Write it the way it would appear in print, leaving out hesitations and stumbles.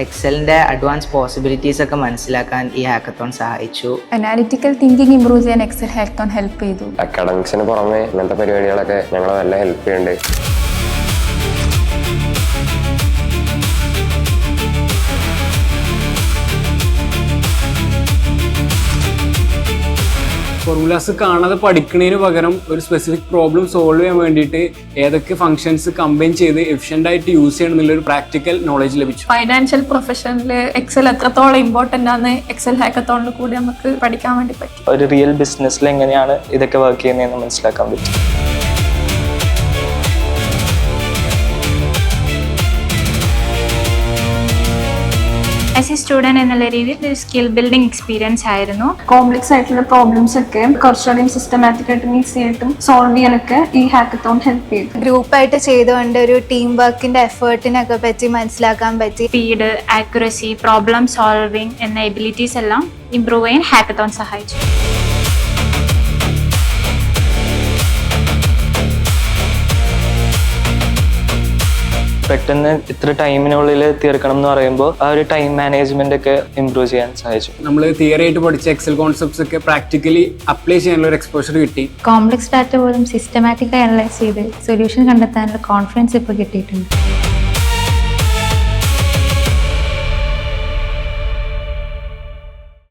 എക്സലിൻ്റെ advance possibilities ഒക്കെ മനസ്സിലാക്കാൻ ഈ ഹാക്കത്തോൺ സഹായിച്ചു. അനാലിറ്റിക്കൽ തിങ്കിങ് ഇംപ്രൂവ് ചെയ്യാൻ എക്സൽ ഹാക്കത്തോൺ ഹെൽപ്പ് ചെയ്തു. അക്കാഡമിക്സിന് പുറമെ ഇങ്ങനത്തെ പരിപാടികളൊക്കെ ഞങ്ങളെ നല്ല ഹെൽപ്പ് ചെയ്യുന്നുണ്ട്. ഫോർമുലാസ് കാണാതെ പഠിക്കുന്നതിന് പകരം ഒരു സ്പെസിഫിക് പ്രോബ്ലം സോൾവ് ചെയ്യാൻ വേണ്ടിയിട്ട് ഏതൊക്കെ ഫംഗ്ഷൻസ് കമ്പൈൻ ചെയ്ത് എഫിഷ്യൻ്റ് ആയിട്ട് യൂസ് ചെയ്യണം എന്നുള്ളൊരു പ്രാക്ടിക്കൽ നോളജ് ലഭിച്ചു. ഫൈനാൻഷ്യൽ പ്രൊഫഷനിൽ എക്സൽ എത്രത്തോളം ഇമ്പോർട്ടൻ്റ് ആണ് എക്സൽ ഹാക്കത്തോണിൽ കൂടി നമുക്ക് പഠിക്കാൻ വേണ്ടി പറ്റും. ഒരു റിയൽ ബിസിനസ്സിൽ എങ്ങനെയാണ് ഇതൊക്കെ വർക്ക് ചെയ്യുന്നതെന്ന് മനസ്സിലാക്കാൻ പറ്റും. ആസ് എ സ്റ്റുഡൻറ് എന്നുള്ള രീതിയിൽ ഒരു സ്കിൽ ബിൽഡിംഗ് എക്സ്പീരിയൻസ് ആയിരുന്നു. കോംപ്ലക്സ് ആയിട്ടുള്ള പ്രോബ്ലംസ് ഒക്കെ കുറച്ചുകൂടി സിസ്റ്റമാറ്റിക് ആയിട്ടും ഈസി ആയിട്ടും സോൾവ് ചെയ്യാനൊക്കെ ഈ ഹാക്കത്തോൺ ഹെൽപ്പ് ചെയ്തു. ഗ്രൂപ്പായിട്ട് ചെയ്തുകൊണ്ട് ഒരു ടീം വർക്കിന്റെ എഫേർട്ടിനൊക്കെ പറ്റി മനസ്സിലാക്കാൻ പറ്റി. സ്പീഡ്, ആക്യുറസി, പ്രോബ്ലം സോൾവിങ് എന്ന എബിലിറ്റീസ് എല്ലാം ഇംപ്രൂവ് ചെയ്യാൻ ഹാക്കത്തോൺ സഹായിച്ചു. പെട്ടെന്ന് ഇത്ര ടൈമിനുള്ളിൽ തീർക്കണം എന്ന് പറയുമ്പോൾ ആ ഒരു ടൈം മാനേജ്മെന്റ് ഒക്കെ ഇംപ്രൂവ് ചെയ്യാൻ സഹായിച്ചു. നമ്മൾ തിയറി ആയിട്ട് പഠിച്ച എക്സൽ കോൺസെപ്റ്റ്സ് ഒക്കെ പ്രാക്ടിക്കലി അപ്ലൈ ചെയ്യാനുള്ള ഒരു എക്സ്പോഷർ കിട്ടി. കോംപ്ലക്സ് ഡാറ്റ പോലും സിസ്റ്റമാറ്റിക്കായി അനലൈസ് ചെയ്ത് സൊല്യൂഷൻ കണ്ടെത്താനുള്ള കോൺഫിഡൻസ് ഇപ്പോൾ കിട്ടിയിട്ടുണ്ട്.